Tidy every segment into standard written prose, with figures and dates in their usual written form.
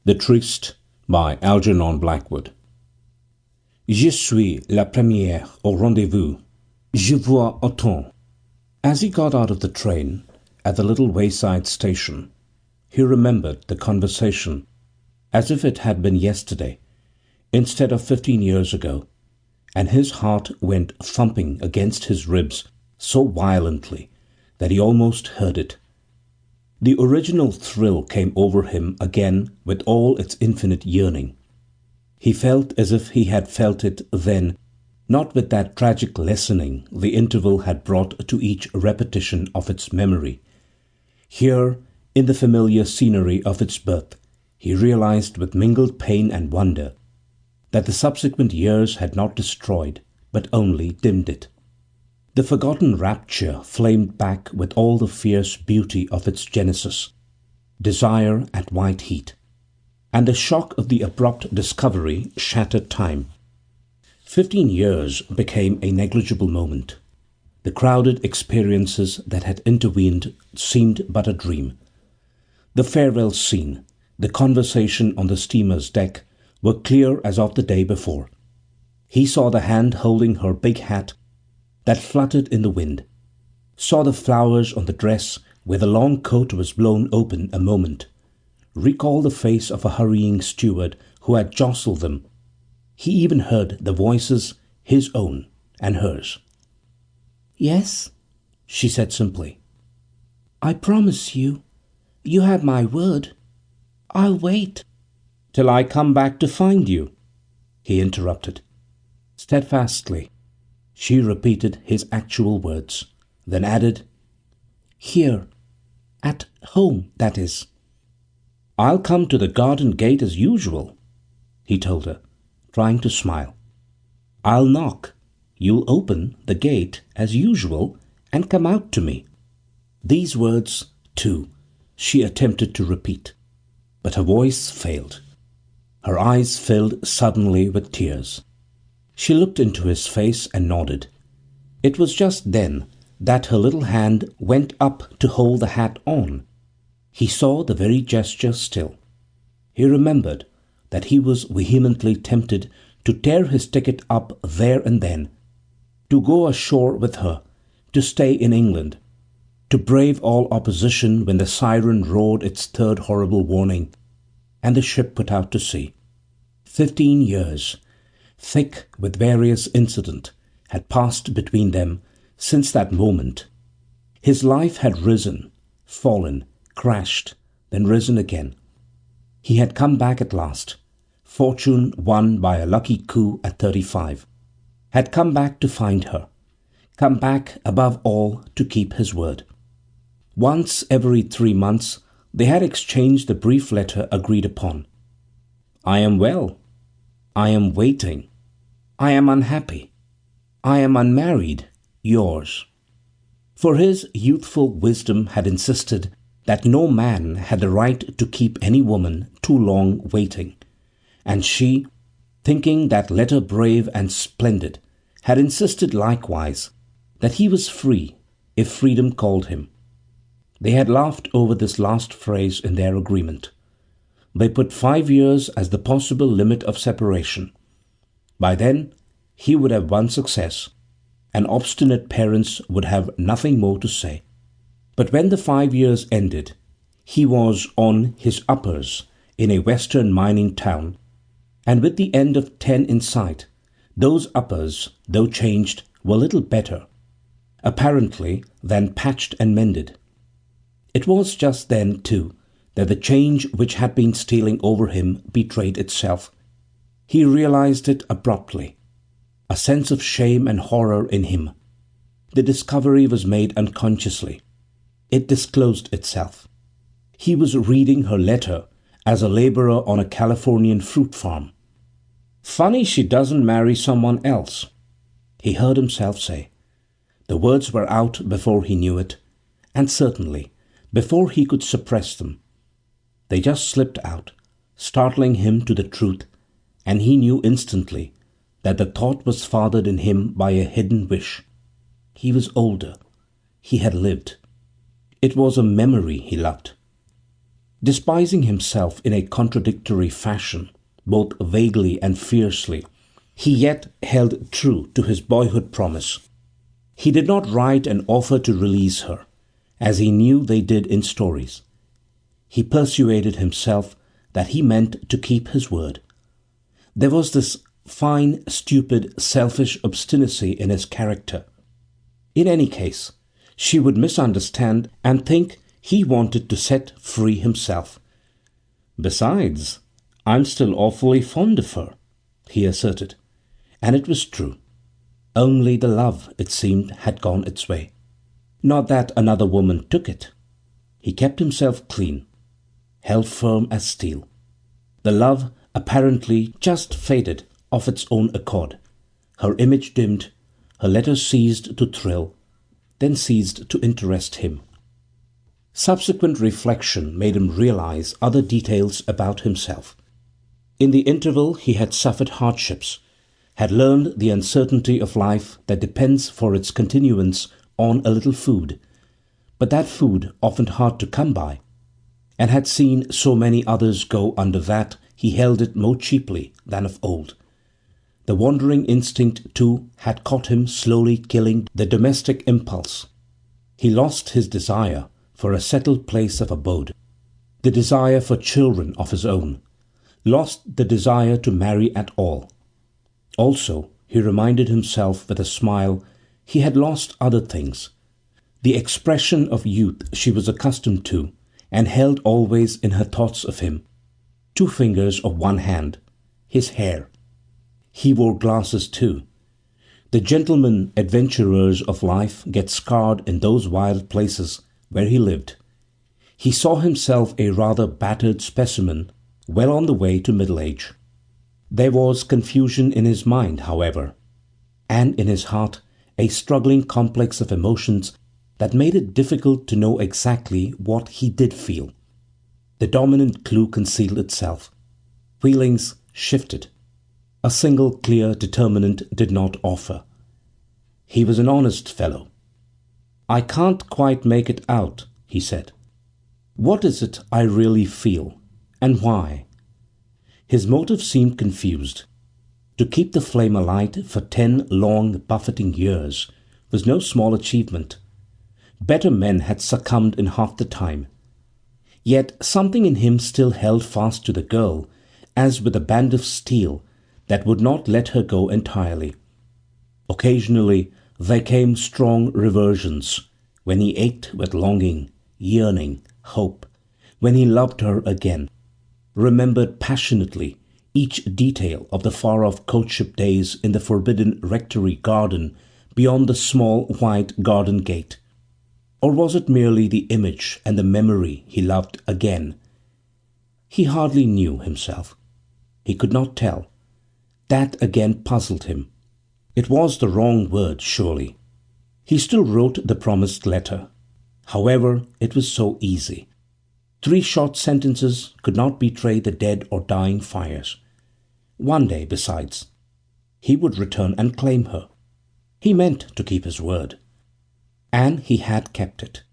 The Tryst by Algernon Blackwood. Je suis la première au rendezvous. Je vois autant. As he got out of the train at the little wayside station, he remembered the conversation as if it had been yesterday instead of 15 years ago, and his heart went thumping against his ribs so violently that he almost heard it. The original thrill came over him again with all its infinite yearning. He felt as if he had felt it then, not with that tragic lessening the interval had brought to each repetition of its memory. Here, in the familiar scenery of its birth, he realized with mingled pain and wonder that the subsequent years had not destroyed, but only dimmed it. The forgotten rapture flamed back with all the fierce beauty of its genesis, desire at white heat, and the shock of the abrupt discovery shattered time. 15 years became a negligible moment. The crowded experiences that had intervened seemed but a dream. The farewell scene, the conversation on the steamer's deck were clear as of the day before. He saw the hand holding her big hat that fluttered in the wind, saw the flowers on the dress where the long coat was blown open a moment, recalled the face of a hurrying steward who had jostled them. He even heard the voices, his own and hers. "Yes," she said simply. "I promise you. You have my word. I'll wait." "Till I come back to find you," he interrupted. Steadfastly she repeated his actual words, then added, "Here. At home, that is." "I'll come to the garden gate as usual," he told her, trying to smile. "I'll knock. You'll open the gate as usual and come out to me." These words, too, she attempted to repeat, but her voice failed. Her eyes filled suddenly with tears. She looked into his face and nodded. It was just then that her little hand went up to hold the hat on. He saw the very gesture still. He remembered that he was vehemently tempted to tear his ticket up there and then, to go ashore with her, to stay in England, to brave all opposition when the siren roared its third horrible warning, and the ship put out to sea. 15 years, thick with various incident, had passed between them since that moment. His life had risen, fallen, crashed, then risen again. He had come back at last, fortune won by a lucky coup at 35, had come back to find her, come back above all to keep his word. Once every 3 months they had exchanged the brief letter agreed upon. "I am well. I am waiting. I am unhappy. I am unmarried. Yours." For his youthful wisdom had insisted that no man had the right to keep any woman too long waiting, and she, thinking that letter brave and splendid, had insisted likewise that he was free if freedom called him. They had laughed over this last phrase in their agreement. They put 5 years as the possible limit of separation. By then he would have won success, and obstinate parents would have nothing more to say. But when the 5 years ended, he was on his uppers in a western mining town, and with the end of 10 in sight, those uppers, though changed, were little better, apparently, than patched and mended. It was just then, too, that the change which had been stealing over him betrayed itself. He realized it abruptly. A sense of shame and horror in him. The discovery was made unconsciously. It disclosed itself. He was reading her letter as a laborer on a Californian fruit farm. "Funny she doesn't marry someone else," he heard himself say. The words were out before he knew it, and certainly before he could suppress them. They just slipped out, startling him to the truth, and he knew instantly that the thought was fathered in him by a hidden wish. He was older. He had lived. It was a memory he loved. Despising himself in a contradictory fashion, both vaguely and fiercely, he yet held true to his boyhood promise. He did not write and offer to release her, as he knew they did in stories. He persuaded himself that he meant to keep his word. There was this fine, stupid, selfish obstinacy in his character. In any case, she would misunderstand and think he wanted to set free himself. Besides, I'm still awfully fond of her, he asserted. And it was true. Only the love, it seemed, had gone its way. Not that another woman took it. He kept himself clean, held firm as steel. The love apparently just faded of its own accord. Her image dimmed, her letters ceased to thrill, then ceased to interest him. Subsequent reflection made him realize other details about himself. In the interval he had suffered hardships, had learned the uncertainty of life that depends for its continuance on a little food, but that food often hard to come by, and had seen so many others go under that he held it more cheaply than of old. The wandering instinct, too, had caught him slowly killing the domestic impulse. He lost his desire for a settled place of abode, the desire for children of his own, lost the desire to marry at all. Also, he reminded himself with a smile, he had lost other things. The expression of youth she was accustomed to and held always in her thoughts of him, 2 fingers of one hand, his hair. He wore glasses too. The gentlemen adventurers of life get scarred in those wild places where he lived. He saw himself a rather battered specimen, well on the way to middle age. There was confusion in his mind, however, and in his heart a struggling complex of emotions that made it difficult to know exactly what he did feel. The dominant clue concealed itself. Feelings shifted. A single clear determinant did not offer. He was an honest fellow. "I can't quite make it out," he said. "What is it I really feel, and why?" His motive seemed confused. To keep the flame alight for 10 long buffeting years was no small achievement. Better men had succumbed in half the time. Yet something in him still held fast to the girl as with a band of steel that would not let her go entirely. Occasionally there came strong reversions, when he ached with longing, yearning, hope, when he loved her again, remembered passionately each detail of the far-off courtship days in the forbidden rectory garden beyond the small white garden gate. Or was it merely the image and the memory he loved again? He hardly knew himself. He could not tell. That again puzzled him. It was the wrong word, surely. He still wrote the promised letter. However, it was so easy. 3 short sentences could not betray the dead or dying fires. One day, besides, he would return and claim her. He meant to keep his word. And he had kept it.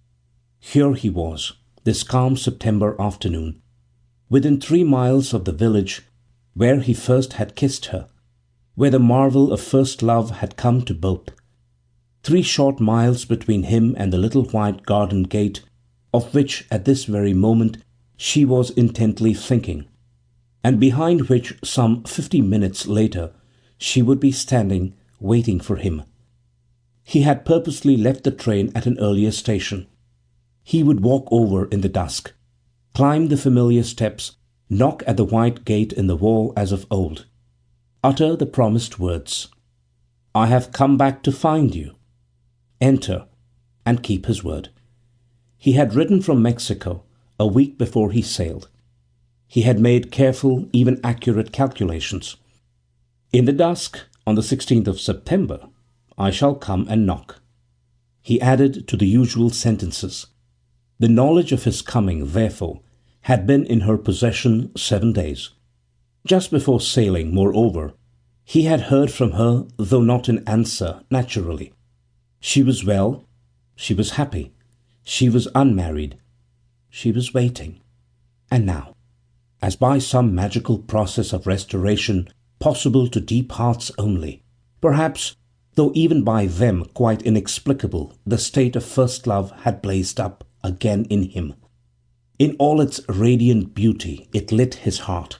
Here he was, this calm September afternoon, within 3 miles of the village where he first had kissed her, where the marvel of first love had come to both. 3 short miles between him and the little white garden gate, of which at this very moment she was intently thinking, and behind which some 50 minutes later she would be standing waiting for him. He had purposely left the train at an earlier station. He would walk over in the dusk, climb the familiar steps, knock at the white gate in the wall as of old, utter the promised words, "I have come back to find you," enter, and keep his word. He had written from Mexico a week before he sailed. He had made careful, even accurate calculations. In the dusk, on the 16th of September, I shall come and knock. He added to the usual sentences. The knowledge of his coming, therefore, had been in her possession 7 days. Just before sailing, moreover, he had heard from her, though not in answer, naturally. She was well, she was happy, she was unmarried, she was waiting. And now, as by some magical process of restoration possible to deep hearts only, perhaps, though even by them quite inexplicable, the state of first love had blazed up again in him. In all its radiant beauty it lit his heart,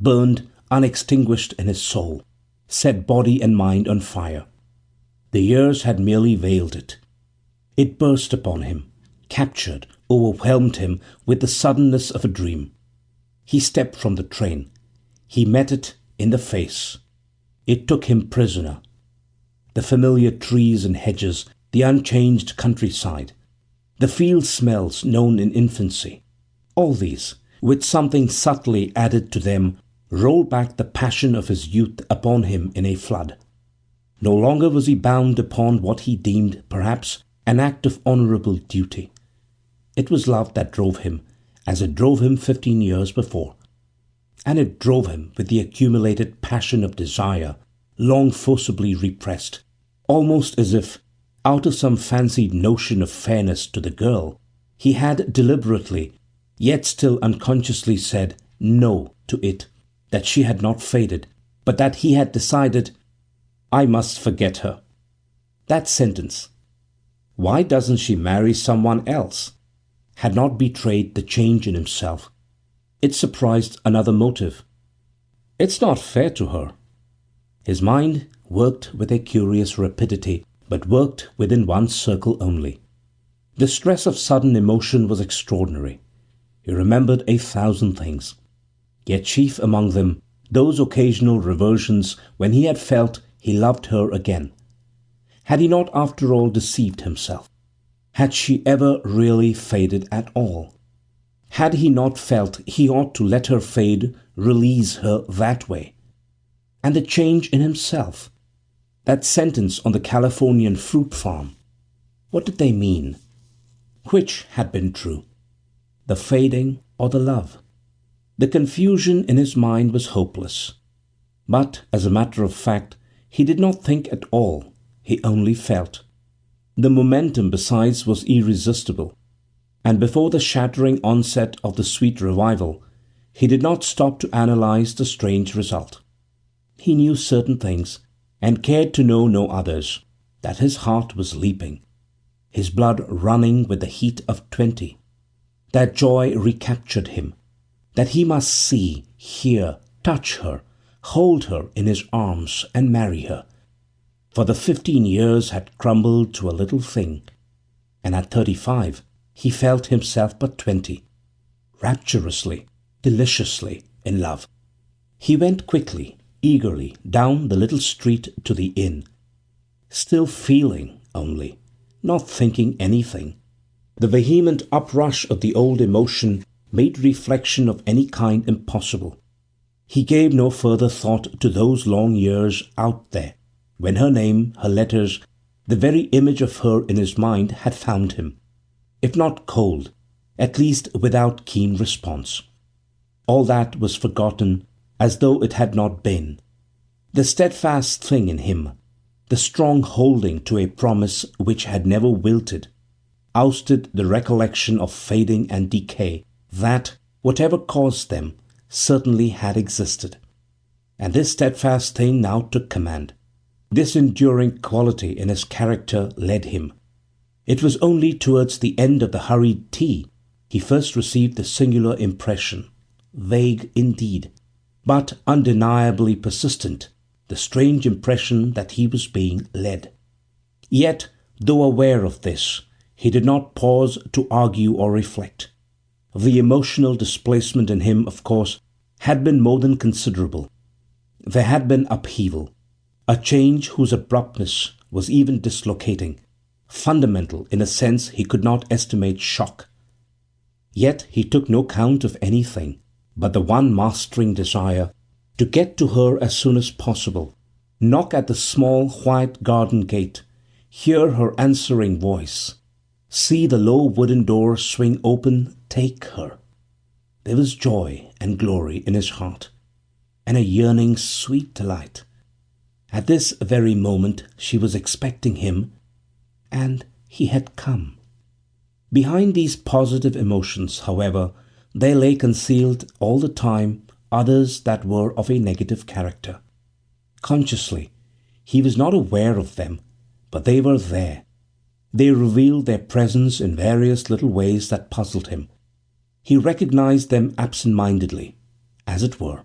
burned unextinguished in his soul, set body and mind on fire. The years had merely veiled it. It burst upon him, captured, overwhelmed him with the suddenness of a dream. He stepped from the train. He met it in the face. It took him prisoner. The familiar trees and hedges, the unchanged countryside, the field smells known in infancy, all these, with something subtly added to them, rolled back the passion of his youth upon him in a flood. No longer was he bound upon what he deemed, perhaps, an act of honourable duty. It was love that drove him, as it drove him 15 years before. And it drove him with the accumulated passion of desire, long forcibly repressed, almost as if, out of some fancied notion of fairness to the girl, he had deliberately, yet still unconsciously said no to it, that she had not faded, but that he had decided, I must forget her. That sentence, why doesn't she marry someone else, had not betrayed the change in himself. It surprised another motive. It's not fair to her. His mind worked with a curious rapidity, but worked within one circle only. The stress of sudden emotion was extraordinary. He remembered 1,000 things. Yet chief among them, those occasional reversions when he had felt he loved her again. Had he not after all deceived himself? Had she ever really faded at all? Had he not felt he ought to let her fade, release her that way? And the change in himself, that sentence on the Californian fruit farm, what did they mean? Which had been true? The fading or the love? The confusion in his mind was hopeless. But, as a matter of fact, he did not think at all, he only felt. The momentum besides was irresistible, and before the shattering onset of the sweet revival, he did not stop to analyze the strange result. He knew certain things, and cared to know no others, that his heart was leaping, his blood running with the heat of 20, that joy recaptured him, that he must see, hear, touch her, hold her in his arms and marry her. For the 15 years had crumbled to a little thing, and at 35 he felt himself but 20, rapturously, deliciously in love. He went quickly, eagerly down the little street to the inn, still feeling only, not thinking anything. The vehement uprush of the old emotion made reflection of any kind impossible. He gave no further thought to those long years out there, when her name, her letters, the very image of her in his mind had found him, if not cold, at least without keen response. All that was forgotten as though it had not been. The steadfast thing in him, the strong holding to a promise which had never wilted, ousted the recollection of fading and decay that, whatever caused them, certainly had existed. And this steadfast thing now took command. This enduring quality in his character led him. It was only towards the end of the hurried tea he first received the singular impression, vague indeed, but undeniably persistent, the strange impression that he was being led. Yet, though aware of this, he did not pause to argue or reflect. The emotional displacement in him, of course, had been more than considerable. There had been upheaval, a change whose abruptness was even dislocating, fundamental in a sense he could not estimate shock. Yet he took no count of anything but the one mastering desire to get to her as soon as possible, knock at the small white garden gate, hear her answering voice, see the low wooden door swing open, take her. There was joy and glory in his heart, and a yearning sweet delight. At this very moment she was expecting him, and he had come. Behind these positive emotions, however, there lay concealed all the time others that were of a negative character. Consciously, he was not aware of them, but they were there. They revealed their presence in various little ways that puzzled him. He recognized them absent-mindedly, as it were,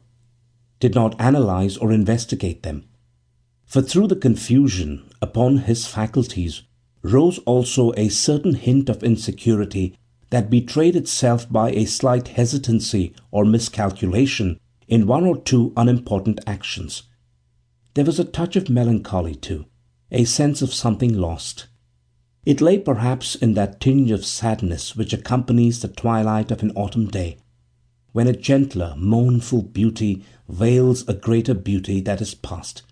did not analyze or investigate them. For through the confusion upon his faculties rose also a certain hint of insecurity that betrayed itself by a slight hesitancy or miscalculation in one or two unimportant actions. There was a touch of melancholy, too, a sense of something lost. It lay perhaps in that tinge of sadness which accompanies the twilight of an autumn day, when a gentler, mournful beauty veils a greater beauty that is past.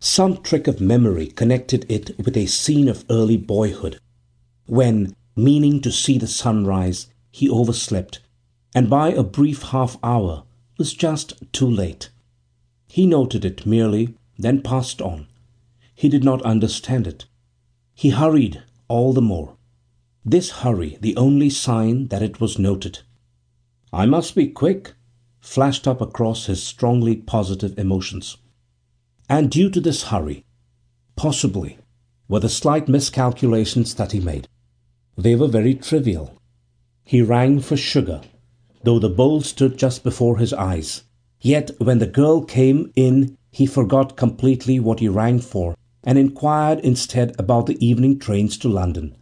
Some trick of memory connected it with a scene of early boyhood, when, meaning to see the sunrise, he overslept, and by a brief half-hour was just too late. He noted it merely, then passed on. He did not understand it. He hurried all the more. This hurry the only sign that it was noted. "I must be quick," flashed up across his strongly positive emotions. And due to this hurry, possibly, were the slight miscalculations that he made. They were very trivial. He rang for sugar, though the bowl stood just before his eyes. Yet when the girl came in he forgot completely what he rang for, and inquired instead about the evening trains to London.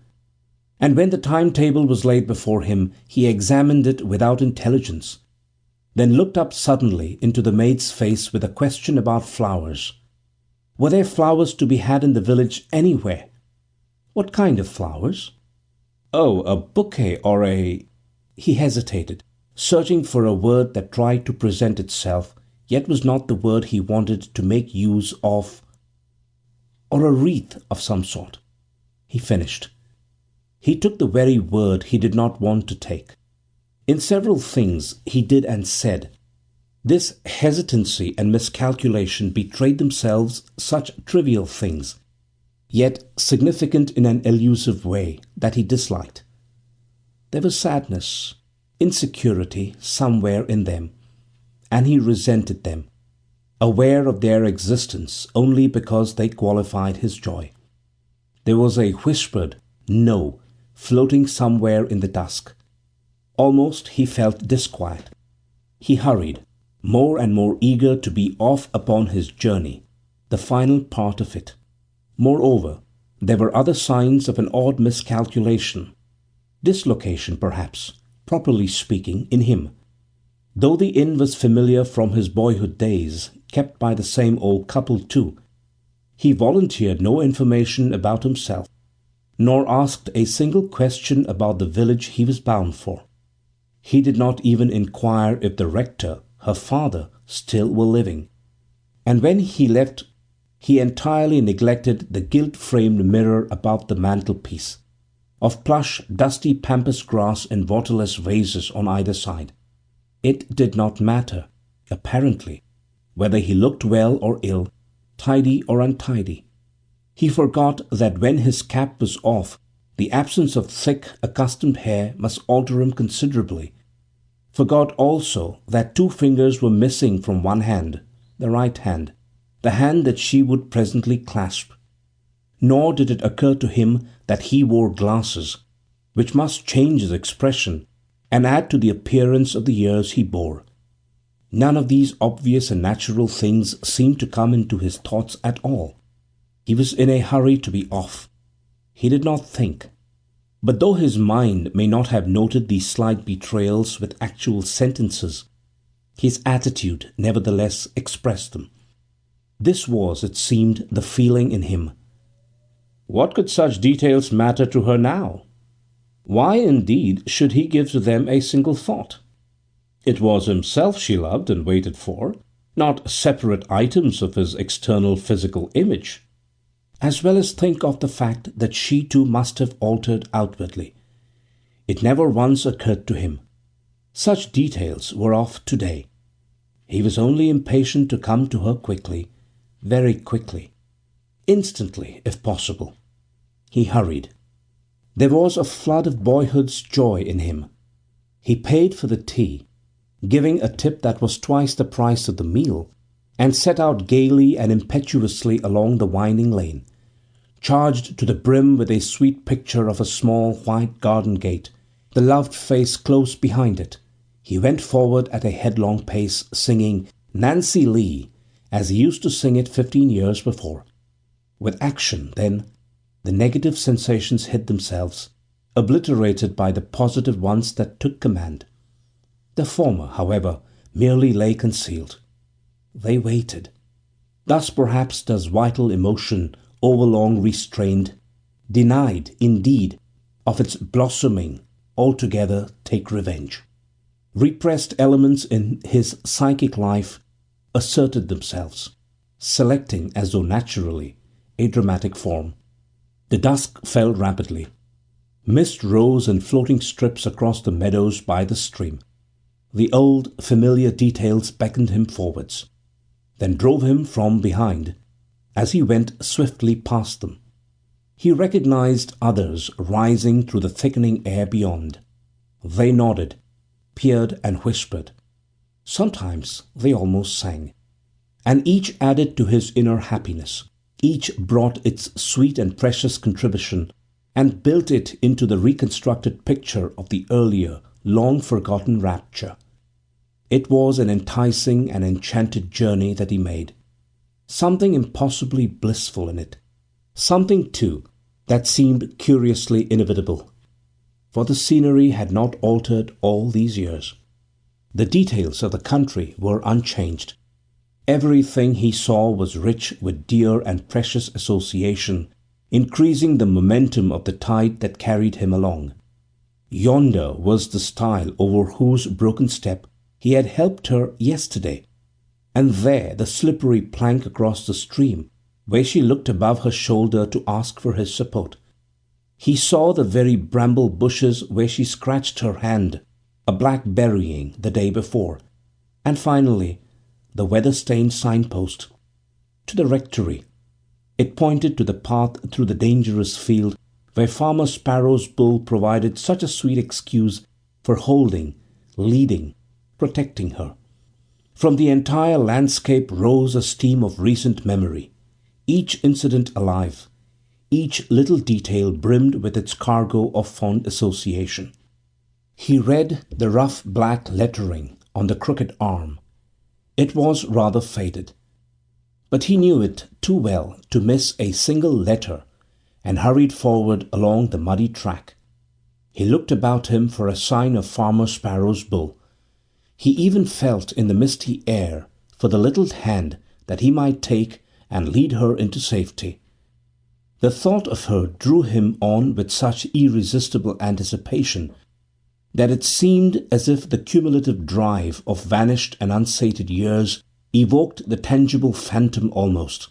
And when the timetable was laid before him he examined it without intelligence, then looked up suddenly into the maid's face with a question about flowers. Were there flowers to be had in the village anywhere? What kind of flowers? Oh, a bouquet or a— He hesitated, searching for a word that tried to present itself, yet was not the word he wanted to make use of. Or a wreath of some sort. He finished. He took the very word he did not want to take. In several things he did and said, this hesitancy and miscalculation betrayed themselves such trivial things, yet significant in an elusive way, that he disliked. There was sadness, insecurity somewhere in them, and he resented them, aware of their existence only because they qualified his joy. There was a whispered "no" floating somewhere in the dusk. Almost he felt disquiet. He hurried, more and more eager to be off upon his journey, the final part of it. Moreover, there were other signs of an odd miscalculation, dislocation perhaps, properly speaking, in him. Though the inn was familiar from his boyhood days, kept by the same old couple too, he volunteered no information about himself, nor asked a single question about the village he was bound for. He did not even inquire if the rector, her father, still were living, and when he left he entirely neglected the gilt-framed mirror above the mantelpiece, of plush dusty pampas grass in waterless vases on either side. It did not matter, apparently, whether he looked well or ill, tidy or untidy. He forgot that when his cap was off the absence of thick, accustomed hair must alter him considerably, forgot also that 2 fingers were missing from one hand, the right hand, the hand that she would presently clasp. Nor did it occur to him that he wore glasses, which must change his expression and add to the appearance of the years he bore. None of these obvious and natural things seemed to come into his thoughts at all. He was in a hurry to be off. He did not think. But though his mind may not have noted these slight betrayals with actual sentences, his attitude nevertheless expressed them. This was, it seemed, the feeling in him. What could such details matter to her now? Why, indeed, should he give to them a single thought? It was himself she loved and waited for, not separate items of his external physical image. As well as think of the fact that she too must have altered outwardly. It never once occurred to him. Such details were of to-day. He was only impatient to come to her quickly, very quickly, instantly if possible. He hurried. There was a flood of boyhood's joy in him. He paid for the tea, giving a tip that was twice the price of the meal, and set out gaily and impetuously along the winding lane, charged to the brim with a sweet picture of a small white garden gate, the loved face close behind it. He went forward at a headlong pace, singing Nancy Lee as he used to sing it 15 years before. With action, then, the negative sensations hid themselves, obliterated by the positive ones that took command. The former, however, merely lay concealed. They waited. Thus perhaps does vital emotion, overlong restrained, denied, indeed, of its blossoming, altogether take revenge. Repressed elements in his psychic life asserted themselves, selecting, as though naturally, a dramatic form. The dusk fell rapidly. Mist rose in floating strips across the meadows by the stream. The old, familiar details beckoned him forwards, then drove him from behind as he went swiftly past them. He recognized others rising through the thickening air beyond. They nodded, peered, and whispered. Sometimes they almost sang. And each added to his inner happiness. Each brought its sweet and precious contribution and built it into the reconstructed picture of the earlier, long-forgotten rapture. It was an enticing and enchanted journey that he made. Something impossibly blissful in it. Something, too, that seemed curiously inevitable. For the scenery had not altered all these years. The details of the country were unchanged. Everything he saw was rich with dear and precious association, increasing the momentum of the tide that carried him along. Yonder was the stile over whose broken step he had helped her yesterday, and there the slippery plank across the stream where she looked above her shoulder to ask for his support. He saw the very bramble bushes where she scratched her hand, a blackberrying, the day before, and finally the weather-stained signpost to the rectory. It pointed to the path through the dangerous field where Farmer Sparrow's bull provided such a sweet excuse for holding, leading, protecting her. From the entire landscape rose a steam of recent memory, each incident alive, each little detail brimmed with its cargo of fond association. He read the rough black lettering on the crooked arm. It was rather faded, but he knew it too well to miss a single letter and hurried forward along the muddy track. He looked about him for a sign of Farmer Sparrow's bull. He even felt in the misty air for the little hand that he might take and lead her into safety. The thought of her drew him on with such irresistible anticipation that it seemed as if the cumulative drive of vanished and unsated years evoked the tangible phantom almost.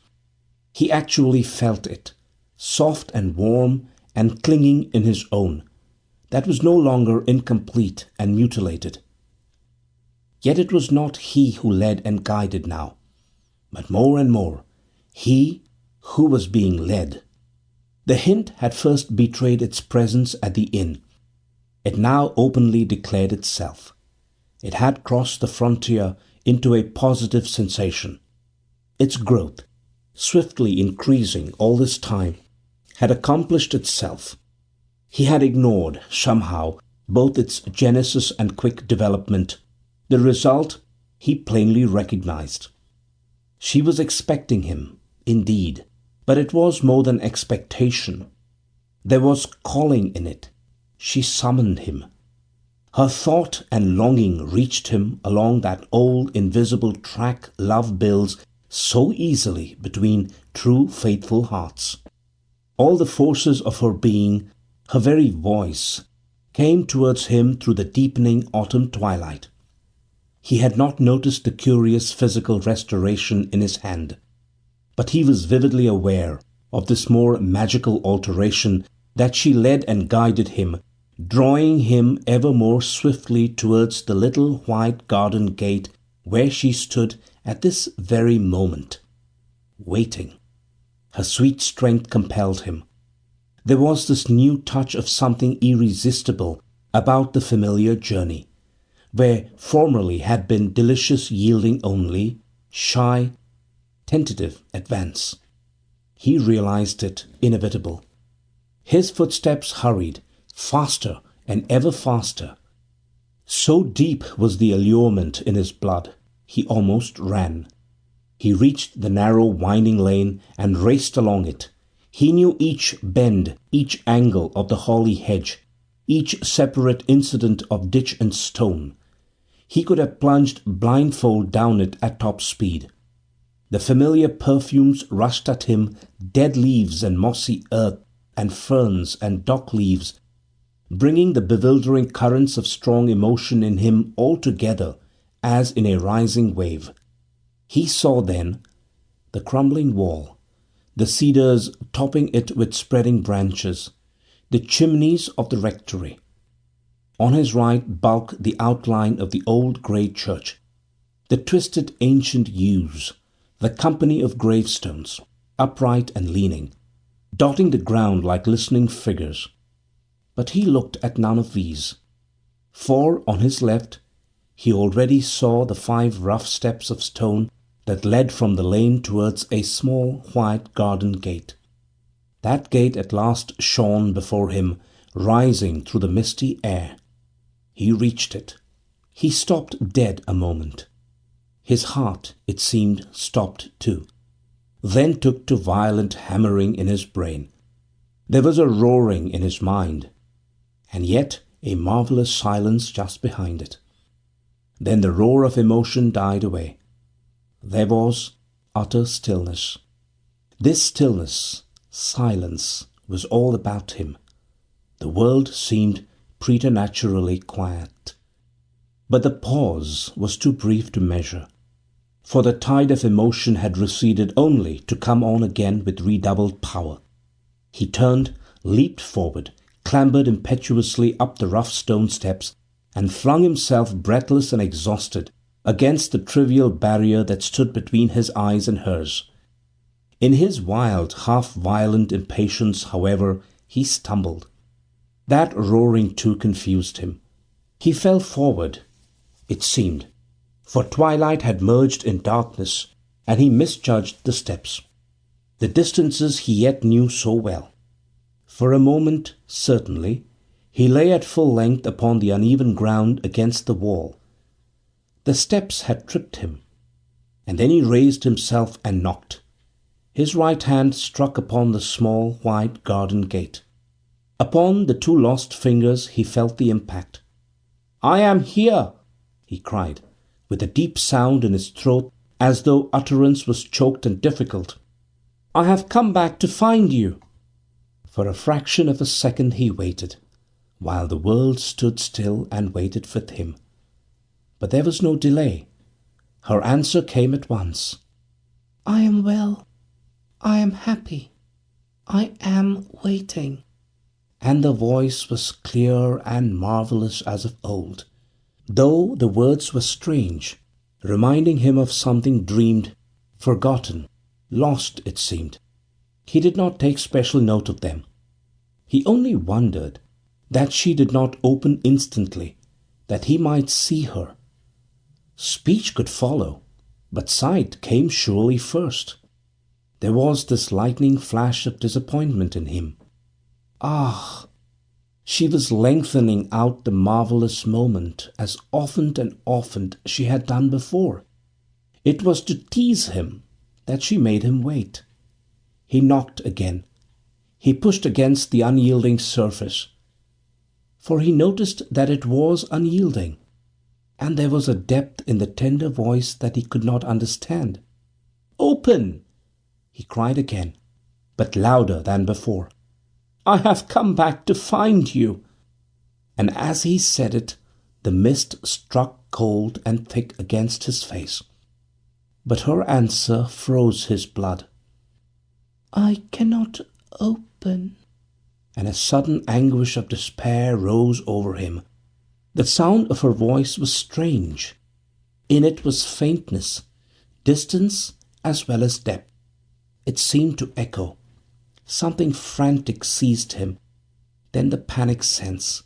He actually felt it, soft and warm and clinging in his own, that was no longer incomplete and mutilated. Yet it was not he who led and guided now, but more and more he who was being led. The hint had first betrayed its presence at the inn. It now openly declared itself. It had crossed the frontier into a positive sensation. Its growth, swiftly increasing all this time, had accomplished itself. He had ignored, somehow, both its genesis and quick development. The result he plainly recognized. She was expecting him, indeed, but it was more than expectation. There was calling in it. She summoned him. Her thought and longing reached him along that old invisible track love builds so easily between true faithful hearts. All the forces of her being, her very voice, came towards him through the deepening autumn twilight. He had not noticed the curious physical restoration in his hand, but he was vividly aware of this more magical alteration that she led and guided him, drawing him ever more swiftly towards the little white garden gate where she stood at this very moment, waiting. Her sweet strength compelled him. There was this new touch of something irresistible about the familiar journey, where formerly had been delicious yielding only, shy, tentative advance. He realized it inevitable. His footsteps hurried, faster and ever faster. So deep was the allurement in his blood, he almost ran. He reached the narrow winding lane and raced along it. He knew each bend, each angle of the holly hedge, each separate incident of ditch and stone. He could have plunged blindfold down it at top speed. The familiar perfumes rushed at him, dead leaves and mossy earth and ferns and dock leaves, bringing the bewildering currents of strong emotion in him all together as in a rising wave. He saw then the crumbling wall, the cedars topping it with spreading branches, the chimneys of the rectory. On his right bulked the outline of the old grey church, the twisted ancient yews, the company of gravestones, upright and leaning, dotting the ground like listening figures. But he looked at none of these, for on his left he already saw the 5 rough steps of stone that led from the lane towards a small white garden gate. That gate at last shone before him, rising through the misty air. He reached it. He stopped dead a moment. His heart, it seemed, stopped too, then took to violent hammering in his brain. There was a roaring in his mind, and yet a marvellous silence just behind it. Then the roar of emotion died away. There was utter stillness. This stillness, silence, was all about him. The world seemed preternaturally quiet. But the pause was too brief to measure, for the tide of emotion had receded only to come on again with redoubled power. He turned, leaped forward, clambered impetuously up the rough stone steps, and flung himself breathless and exhausted against the trivial barrier that stood between his eyes and hers. In his wild, half-violent impatience, however, he stumbled. That roaring too confused him. He fell forward, it seemed, for twilight had merged in darkness, and he misjudged the steps, the distances he yet knew so well. For a moment, certainly, he lay at full length upon the uneven ground against the wall. The steps had tripped him, and then he raised himself and knocked. His right hand struck upon the small white garden gate. Upon the 2 lost fingers he felt the impact. "I am here!" he cried, with a deep sound in his throat as though utterance was choked and difficult. "I have come back to find you!" For a fraction of a second he waited, while the world stood still and waited with him. But there was no delay. Her answer came at once. "I am well. I am happy. I am waiting." And the voice was clear and marvellous as of old, though the words were strange, reminding him of something dreamed, forgotten, lost, it seemed. He did not take special note of them. He only wondered that she did not open instantly, that he might see her. Speech could follow, but sight came surely first. There was this lightning flash of disappointment in him. Ah! She was lengthening out the marvellous moment as often and often she had done before. It was to tease him that she made him wait. He knocked again. He pushed against the unyielding surface, for he noticed that it was unyielding, and there was a depth in the tender voice that he could not understand. "Open!" he cried again, but louder than before. "I have come back to find you." And as he said it, the mist struck cold and thick against his face. But her answer froze his blood. "I cannot open." And a sudden anguish of despair rose over him. The sound of her voice was strange. In it was faintness, distance as well as depth. It seemed to echo. Something frantic seized him, then the panic sense.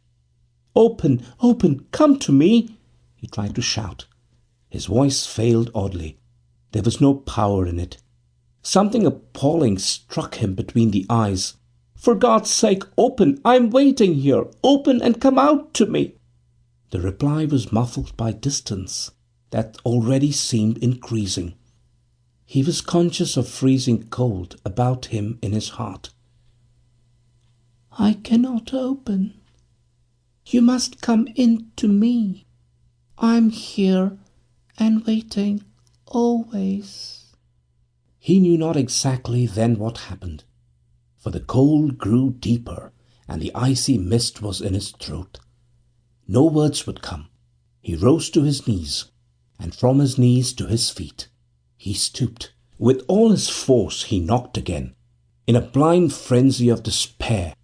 Open, open, come to me!" He tried to shout. His voice failed oddly. There was no power in it. Something appalling struck him between the eyes. "For God's sake, open! I'm waiting here! Open and come out to me!" The reply was muffled by distance that already seemed increasing. He was conscious of freezing cold about him in his heart. "I cannot open. You must come in to me. I'm here and waiting always." He knew not exactly then what happened, for the cold grew deeper and the icy mist was in his throat. No words would come. He rose to his knees, and from his knees to his feet. He stooped. With all his force he knocked again. In a blind frenzy of despair,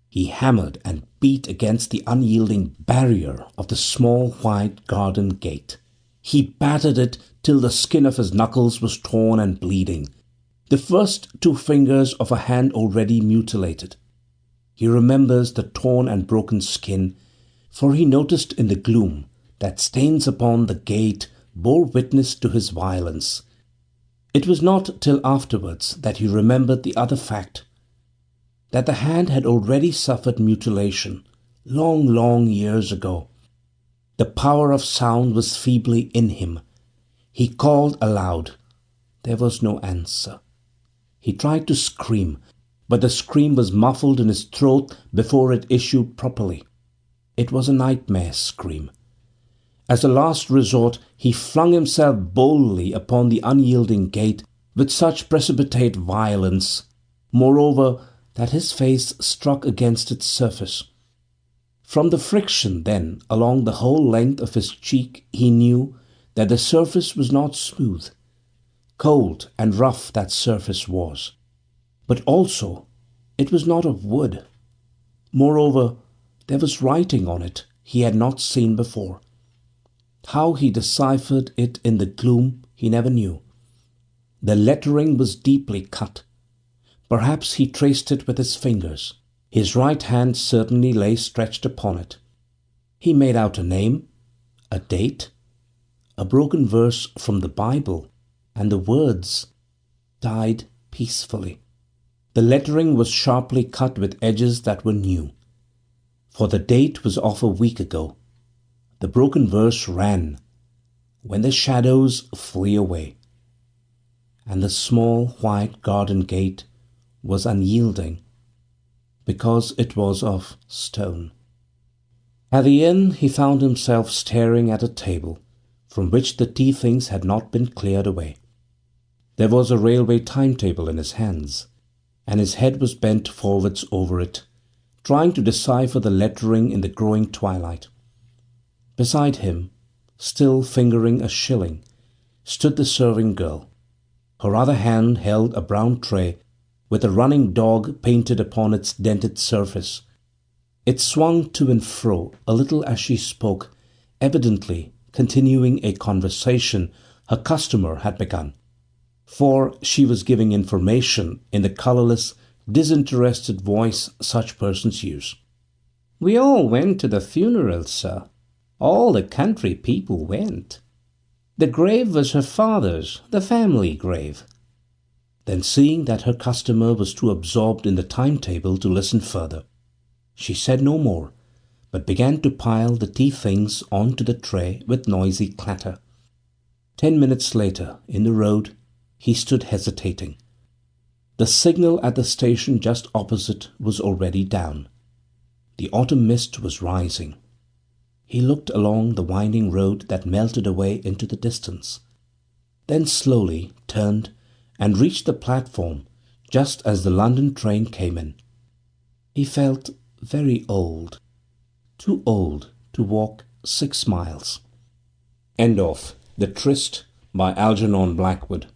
he hammered and beat against the unyielding barrier of the small white garden gate. He battered it till the skin of his knuckles was torn and bleeding, the first 2 fingers of a hand already mutilated. He remembers the torn and broken skin, for he noticed in the gloom that stains upon the gate bore witness to his violence. It was not till afterwards that he remembered the other fact, that the hand had already suffered mutilation long, long years ago. The power of sound was feebly in him. He called aloud. There was no answer. He tried to scream, but the scream was muffled in his throat before it issued properly. It was a nightmare scream. As a last resort, he flung himself boldly upon the unyielding gate with such precipitate violence, moreover, that his face struck against its surface. From the friction, then, along the whole length of his cheek, he knew that the surface was not smooth. Cold and rough that surface was, but also it was not of wood. Moreover, there was writing on it he had not seen before. How he deciphered it in the gloom he never knew. The lettering was deeply cut. Perhaps he traced it with his fingers. His right hand certainly lay stretched upon it. He made out a name, a date, a broken verse from the Bible, and the words, "Died peacefully." The lettering was sharply cut with edges that were new, for the date was of a week ago. The broken verse ran, "When the shadows flee away," and the small white garden gate was unyielding because it was of stone. At the inn he found himself staring at a table from which the tea things had not been cleared away. There was a railway timetable in his hands, and his head was bent forwards over it, trying to decipher the lettering in the growing twilight. Beside him, still fingering a shilling, stood the serving girl. Her other hand held a brown tray with a running dog painted upon its dented surface. It swung to and fro a little as she spoke, evidently continuing a conversation her customer had begun, for she was giving information in the colourless, disinterested voice such persons use. "We all went to the funeral, sir. All the country people went. The grave was her father's, the family grave." Then, seeing that her customer was too absorbed in the timetable to listen further, she said no more, but began to pile the tea things on to the tray with noisy clatter. 10 minutes later, in the road, he stood hesitating. The signal at the station just opposite was already down. The autumn mist was rising. He looked along the winding road that melted away into the distance, then slowly turned and reached the platform just as the London train came in. He felt very old, too old to walk 6 miles. End of The Tryst by Algernon Blackwood.